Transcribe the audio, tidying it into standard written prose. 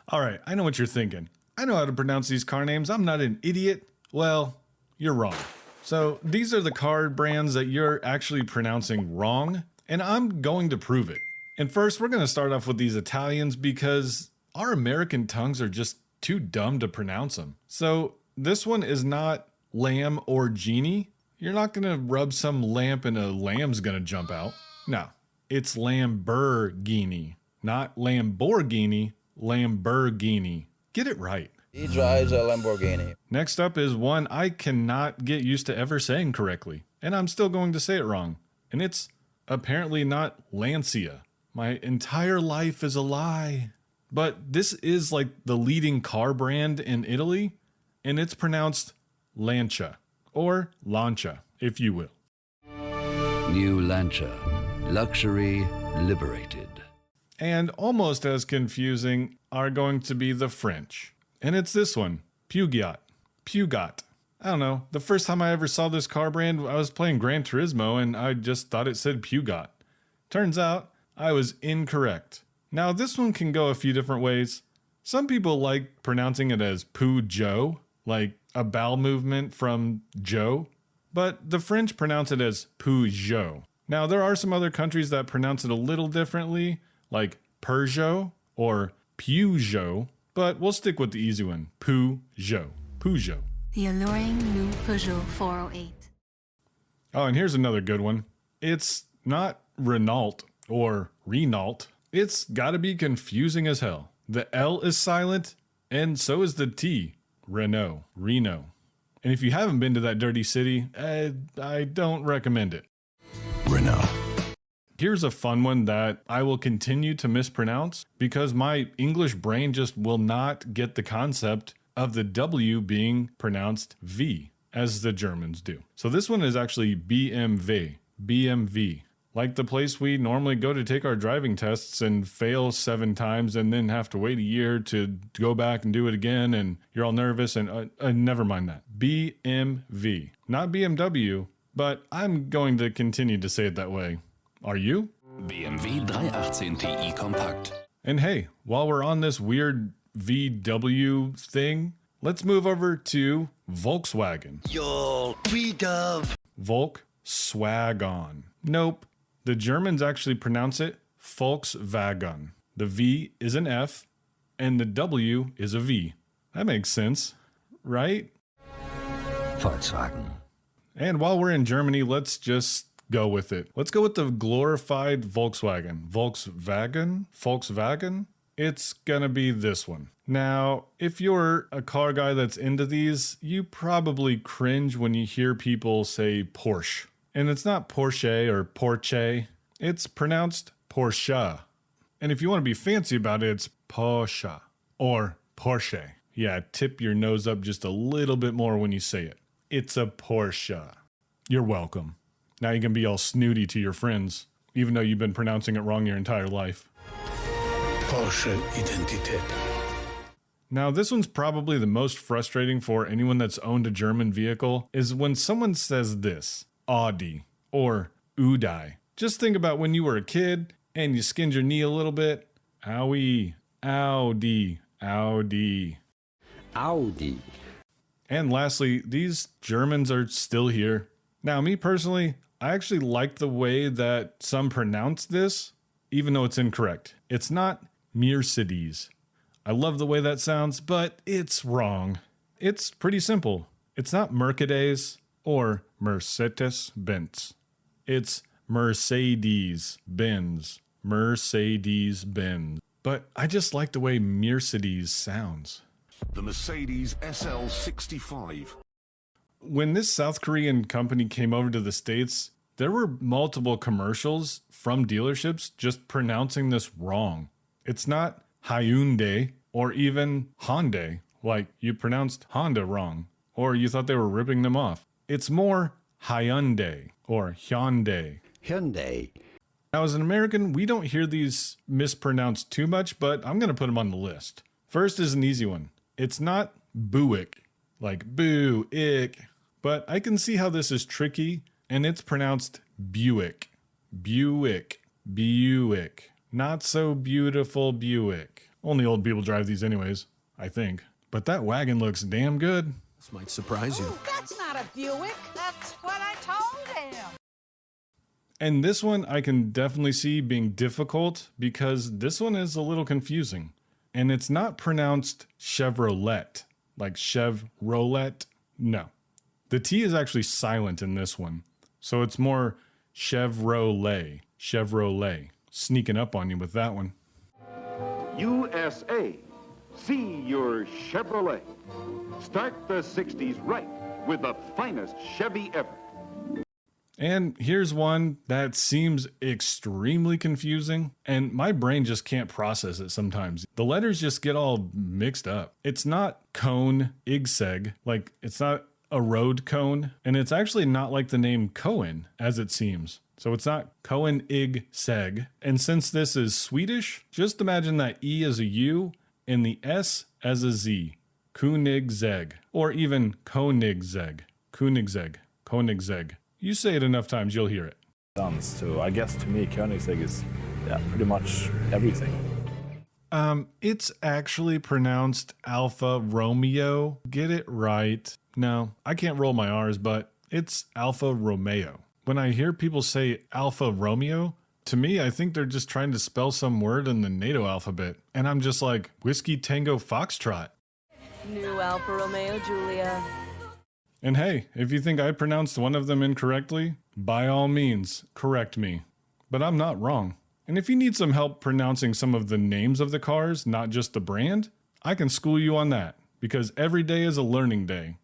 All right, I know what you're thinking. I know how to pronounce these car names. I'm not an idiot. Well, you're wrong. So these are the car brands that you're actually pronouncing wrong, and I'm going to prove it. And first, we're going to start off with these Italians because our American tongues are just too dumb to pronounce them. So this one is not lamb or genie. You're not going to rub some lamp and a lamb's going to jump out. No, it's Lamborghini, not Lamborghini, Lamborghini. Get it right. He drives a Lamborghini. Next up is one I cannot get used to ever saying correctly, and I'm still going to say it wrong. And it's apparently not Lancia. My entire life is a lie. But this is like the leading car brand in Italy, and it's pronounced Lancia, or Lancia, if you will. New Lancia. Luxury liberated. And almost as confusing are going to be the French. And it's this one, Peugeot. Peugeot. I don't know, the first time I ever saw this car brand, I was playing Gran Turismo and I just thought it said Peugeot. Turns out, I was incorrect. Now this one can go a few different ways. Some people like pronouncing it as Peugeot, like a bowel movement from Joe. But the French pronounce it as Peugeot. Now there are some other countries that pronounce it a little differently, like Peugeot or Peugeot. But we'll stick with the easy one, Peugeot. Peugeot. The alluring new Peugeot 408. Oh, and here's another good one. It's not Renault or Renault. It's gotta be confusing as hell. The L is silent, and so is the T. Renault. Reno. And if you haven't been to that dirty city, I don't recommend it. Renault. Here's a fun one that I will continue to mispronounce because my English brain just will not get the concept of the W being pronounced V, as the Germans do. So this one is actually BMW. BMW. Like the place we normally go to take our driving tests and fail 7 times and then have to wait a year to go back and do it again and you're all nervous and never mind that. BMW. Not BMW, but I'm going to continue to say it that way. Are you? BMW 318 Ti Kompakt. And hey, while we're on this weird VW thing, let's move over to Volkswagen. Yo, V-dub. Volkswagen. Nope. The Germans actually pronounce it Volkswagen. The V is an F, and the W is a V. That makes sense, right? Volkswagen. And while we're in Germany, let's just go with it. Let's go with the glorified Volkswagen. Volkswagen? It's gonna be this one. Now, if you're a car guy that's into these, you probably cringe when you hear people say Porsche. And it's not Porsche or Porsche, it's pronounced Porsche. And if you want to be fancy about it, it's Porsche or Porsche. Yeah, tip your nose up just a little bit more when you say it. It's a Porsche. You're welcome. Now you can be all snooty to your friends, even though you've been pronouncing it wrong your entire life. Porsche Identität. Now this one's probably the most frustrating for anyone that's owned a German vehicle is when someone says this, Audi or Udai. Just think about when you were a kid and you skinned your knee a little bit. Owie, Audi, Audi. Audi. And lastly, these Germans are still here. Now, me personally, I actually like the way that some pronounce this, even though it's incorrect. It's not Mercedes. I love the way that sounds, but it's wrong. It's pretty simple. It's not Mercedes or Mercedes-Benz. It's Mercedes-Benz. Mercedes-Benz. But I just like the way Mercedes sounds. The Mercedes SL65. When this South Korean company came over to the States, there were multiple commercials from dealerships just pronouncing this wrong. It's not Hyundai or even Hyundai, like you pronounced Honda wrong, or you thought they were ripping them off. It's more Hyundai or Hyundai. Hyundai. Now, as an American, we don't hear these mispronounced too much, but I'm going to put them on the list. First is an easy one. It's not Buick, like boo-ick, but I can see how this is tricky, and it's pronounced Buick. Buick. Buick. Not so beautiful Buick. Only old people drive these anyways, I think. But that wagon looks damn good. This might surprise you. That's not a Buick. That's what I told him. And this one I can definitely see being difficult because this one is a little confusing. And it's not pronounced Chevrolet, like Chevrolet. No. The T is actually silent in this one. So it's more Chevrolet. Chevrolet. Sneaking up on you with that one. USA. See your Chevrolet. Start the 60s right with the finest Chevy ever. And here's one that seems extremely confusing, and my brain just can't process it sometimes. The letters just get all mixed up. It's not cone igseg, like it's not a road cone, and it's actually not like the name Cohen, as it seems. So it's not Cohen ig seg. And since this is Swedish, just imagine that E as a U and the S as a Z. Koenigsegg, or even Koenigsegg. Koenigsegg. Koenigsegg. You say it enough times, you'll hear it. So I guess to me, Koenigsegg is pretty much everything. It's actually pronounced Alfa Romeo. Get it right. No, I can't roll my R's, but it's Alfa Romeo. When I hear people say Alfa Romeo, to me, I think they're just trying to spell some word in the NATO alphabet. And I'm just like, Whiskey Tango Foxtrot. New Alfa Romeo Giulia. And hey, if you think I pronounced one of them incorrectly, by all means, correct me. But I'm not wrong. And if you need some help pronouncing some of the names of the cars, not just the brand, I can school you on that, because every day is a learning day.